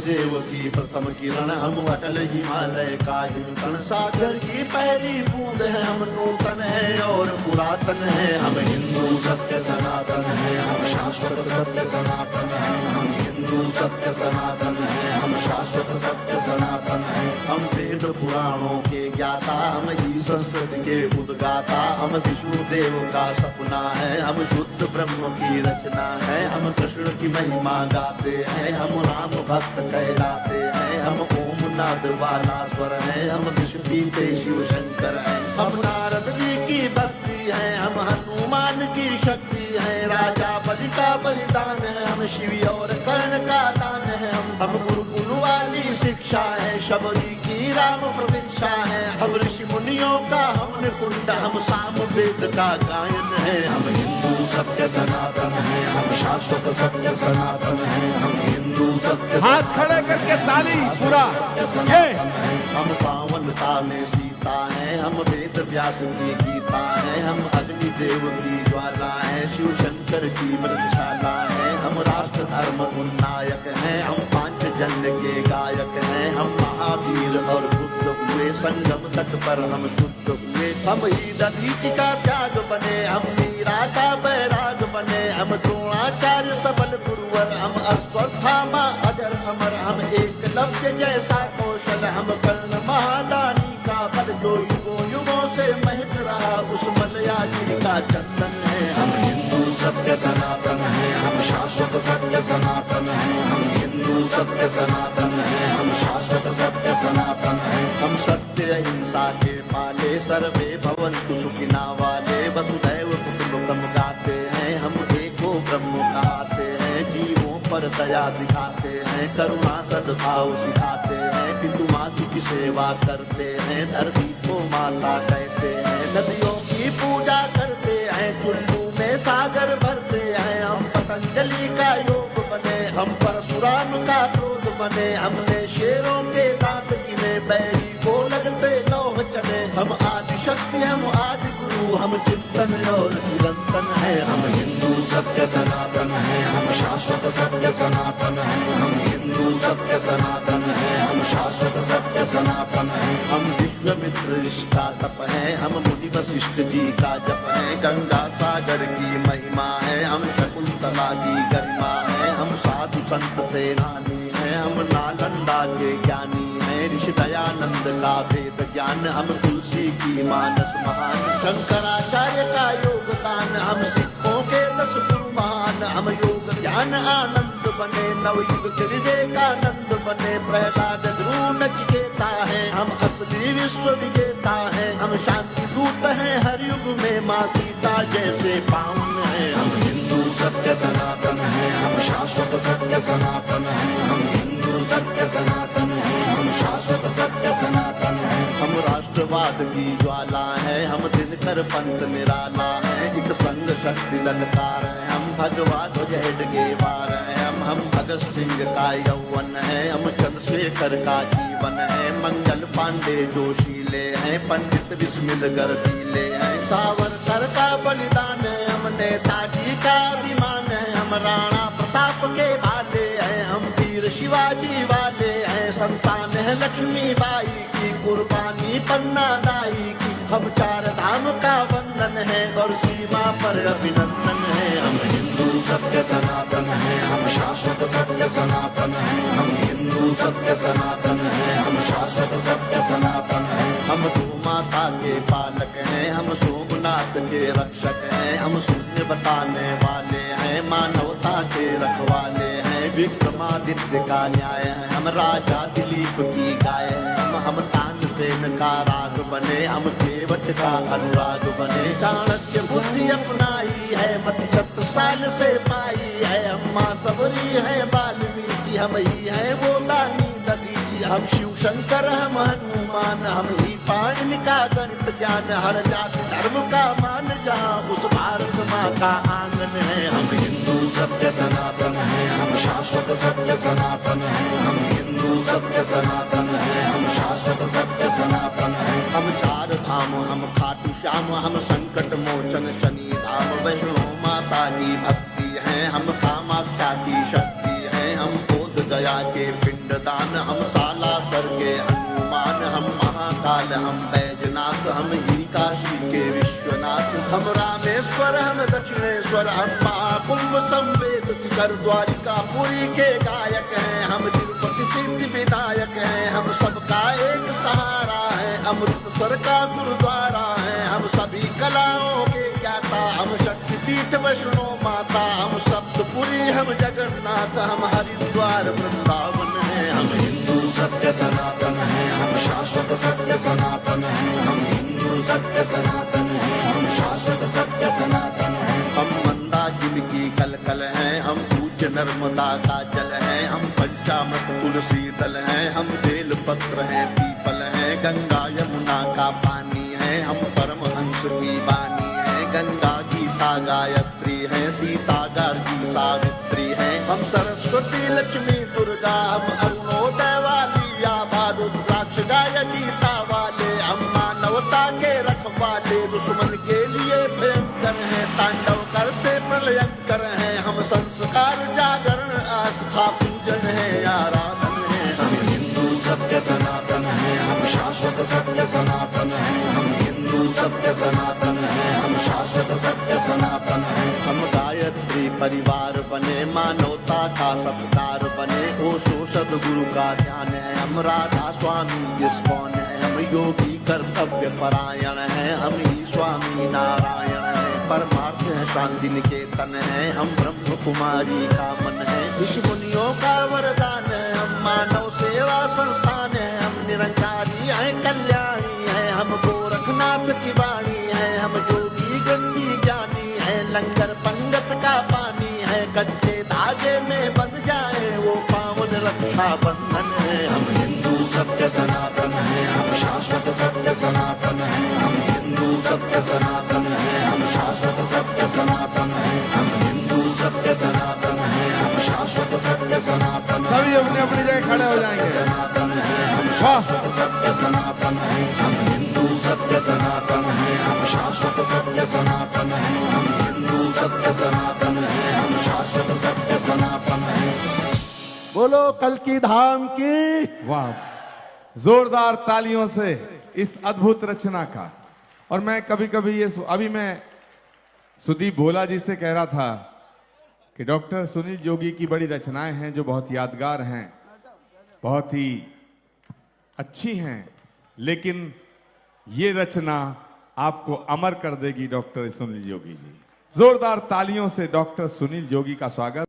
देव की प्रथम किरण, हम अटल हिमालय का हिमकण, सागर की पहली बूंद है, हम नूतन है और पुरातन है। हम हिंदू सत्य सनातन है, हम शाश्वत सत्य सनातन है। हम हिंदू सत्य सनातन है, हम शाश्वत सत्य सनातन है। हम वेद पुराणों के ज्ञाता, हम ही संस्कृति के उद्गाता, हम विष्णु देव का सपना है, हम शुद्ध ब्रह्म की रचना है। हम कृष्ण की महिमा गाते हैं, हम राम भक्त कहलाते हैं। हम ओम नाद वाला स्वर है, हम विश्व पीते शिव शंकर है। हम नारद जी की भक्ति है, हम हनुमान की शक्ति है। राजा बलि का बलिदान है, हम शिव और कर्ण का दान है। हम गुरुकुल वाली शिक्षा है, शबरी की राम प्रतीक्षा है। हम ऋषि मुनियों का हमने कुंड, हम साम वेद का गायन है। हम हिंदू सत्य सनातन है, हम शाश्वत सत्य सनातन है। हम हिंदू सत्य हाथ खड़े करके ताली पूरा ये हम पावनता में सीता है, हम वेद व्यास की गीता है। हम अग्निदेव की ज्वाला है, शिव शंकर की मृगशाला है। हम राष्ट्र धर्म उन्नायक है, हम पांचजन्य के गायक हैं। हम महावीर और बुद्ध हुए, संगम तट पर हम शुद्ध हुए। हम ही दधीचि का त्याग बने, हम मीरा का बैराग बने। हम द्रोणाचार्य सबल गुरुवर, हम अश्वत्थामा अजर अमर। हम एकलव्य जैसा कौशल, हम कर्ण महादानी का बल। जो युगों युगों से महक रहा, उस मलयाजी का चंदन है। हम हिंदू सत्य सनातन है, हम शाश्वत सत्य सनातन है। हम हिंदू सत्य सनातन है, हम शाश्वत सत्य सनातन है। हम सत्य अहिंसा के पाले, सर्वे भवन्तु सुखिना वाले। वसुधैव कुटुम्बकम् गाते हैं, हम एको ब्रह्म कहते हैं। जीवों पर दया दिखाते हैं, करुणा सद्भाव सिखाते हैं। पितु मातु की सेवा करते हैं, धरती को माता कहते हैं। नदियों की पूजा करते हैं, चुल्लू में सागर भरते हैं। हम पतंजलि का योग बने, हम परशुराम का क्रोध बने। हमने शेरों के दांत गिने, बैरी को लगते लौह चने। हम आदि शक्ति, हम आदि गुरु, हम चिंतन और चिरंतन है। हम हिंदू सत्य सनातन है, हम शाश्वत सत्य सनातन है। हम हिंदू सत्य सनातन है, हम शाश्वत सत्य सनातन है। हम विश्वामित्र ऋषि का तप है, हम मुनि वशिष्ठ जी का जप है। गंगा सागर की महिमा है, हम शकुंतला की गरिमा है। हम साधु संत सेनानी है, हम नालंदा के ज्ञानी है। ऋषि दयानंद का वेद ज्ञान, हम तुलसी की मानस महान। शंकराचार्य का योगदान, हम सिखों के 10 गुरु महान। हम योग ज्ञान आनंद बने, नवयुग के विवेकानंद बने। प्रहलाद ध्रुव नचिकेता है, हम असली विश्व विजेता है। हम शांति दूत हैं हर युग में, माँ सीता जैसे पावन है। हम हिंदू सत्य सनातन है, हम शाश्वत सत्य सनातन है। हम हिंदू सत्य सनातन है, हम शाश्वत सत्य सनातन है। हम राष्ट्रवाद की ज्वाला है, हम दिनकर पंथ निराला है। एक संग शक्ति ललकार है, हम भगवा ध्वज हेडगेवार है। हम भगत सिंह का यौवन है, हम चंद्रशेखर का जीवन है। मंगल पांडे जोशीले हैं, पंडित बिस्मिल गर्दीले हैं। सावरकर का बलिदान है, हम नेताजी का अभिमान है। हम राणा प्रताप के भाले हैं, हम वीर शिवाजी वाले हैं। संतान है लक्ष्मी बाई की, कुर्बानी पन्ना दाई की। हम 4 धाम का वंदन है, और सीमा पर अभिनंदन है। हम हिंदू सत्य सनातन है, हम शाश्वत सत्य सनातन है। हम हिंदू सत्य सनातन है, हम शाश्वत सत्य सनातन है। हम माता के पालक हैं, हम सोमनाथ के रक्षक हैं। हम शून्य बताने वाले हैं, मानवता के रखवाले हैं। विक्रमादित्य का न्याय है, हम राजा दिलीप की गाय है। हम तानसेन का राग बने, हम केवट का अनुराग बने। चाणक्य बुद्धि अपनाई है, मति छत्रसाल से पाई है। हम माँ सबरी है वाल्मीकि, हम ही है वो दानी दधीचि। हम शिव शंकर, हम हनुमान, हम ही पाणिनि का गणित ज्ञान। हर जाति धर्म का मान, जहाँ उस भारत माँ का आंगन है। हम हिंदू सत्य सनातन है, हम शाश्वत सत्य सनातन है। हम हिंदू सत्य सनातन है, हम शाश्वत सत्य सनातन है। हम 4 धाम, हम खाटू श्याम, हम संकट मोचन शनि धाम। वैष्णो माता की भक्ति है, हम कामाख्या की शक्ति है। हम बोध गया के पिंडदान, हम सालासर के हनुमान, हम महाकाल, हम बैजनाथ, हम ही काशी के विश्वनाथ, हम रामेश्वर, हम दक्षिणेश्वर, हम महाकुंभ संवेद शिखर द्वारिका पुरी के गायक हैं, हम तिरुपति सिद्धि विधायक हैं, हम सबका एक सहारा है, अमृतसर का गुरुद्वारा है, हम सभी कलाओं के ज्ञाता, हम शक्तिपीठ वैष्णो माता, हम सप्तपुरी, हम जगन्नाथ, हम हरिद्वार वृंदावन है, हम हिंदू सत्य सनातन है, हम शाश्वत सत्य सनातन है, हम हिंदू सत्य सनातन है, हम शाश्वत सत्य सनातन है, हम मंदाकिनी की कलकल है, हम पूज्य नर्मदा का जल है, हम पंचामृत तुलसी दल है, हम बेल पत्र है, पीपल है, गंगा यमुना का पानी है, हम परमहंस की वाणी है, गंगा गीता गायत्री है, सीता गार्गी सावित्री है, हम सरस्वती लक्ष्मी दुर्गा, हम अरुणोदय वाली आभा रुद्राक्ष गाय गीता वाले, हम मानवता के रखवाले, दुश्मन के लिए भयंकर है, तांडव करते प्रलयंकर है, हम संस्कार जागरण आस्था पूजन है, आराधन है, हम हिंदू सत्य सनातन है, हम शाश्वत सत्य सनातन है, हम हिंदू सत्य सनातन है, हम शाश्वत सत्य सनातन है, हम गायत्री परिवार बने, मानवता का सत्कार बने, ओशो सद्गुरु का ध्यान है, हम राधा स्वामी इस्कॉन है, हम योगी कर्तव्य परायण है, हम ही स्वामी नारायण है, परमार्थ है शांति निकेतन है, हम ब्रह्म कुमारी का मन है, ऋषि मुनियों का वरदान है, हम मानव सेवा संस्थान है, हम निरंकारी है, कल्याणी है, हम गोरखनाथ की वाणी है, हम योगी गंजी ज्ञानी है, लंगर पंगत का पानी है, कच्चे धागे में बंध जाए वो पावन रक्षा बंधन है, हम हिंदू सत्य सनातन है, हम शाश्वत सत्य सनातन है, हम हिंदू सत्य सनातन है, हम शाश्वत सत्य सनातन है, हम हिंदू सत्य सनातन है, हम शाश्वत सत्य सनातन है, सभी अपनी अपनी जगह खड़े हो जाएंगे। सनातन है, हम शाश्वत सत्य सनातन है, हम हिंदू सत्य सनातन है, हम शाश्वत सत्य सनातन है, हम हिंदू सत्य सनातन है, हम शाश्वत सत्य सनातन है। बोलो कल की धाम की। वाह, जोरदार तालियों से इस अद्भुत रचना का। और मैं कभी कभी अभी मैं सुदीप भोला जी से कह रहा था कि डॉक्टर सुनील जोगी की बड़ी रचनाएं हैं जो बहुत यादगार हैं, बहुत ही अच्छी हैं, लेकिन ये रचना आपको अमर कर देगी डॉक्टर सुनील जोगी जी। जोरदार तालियों से डॉक्टर सुनील जोगी का स्वागत।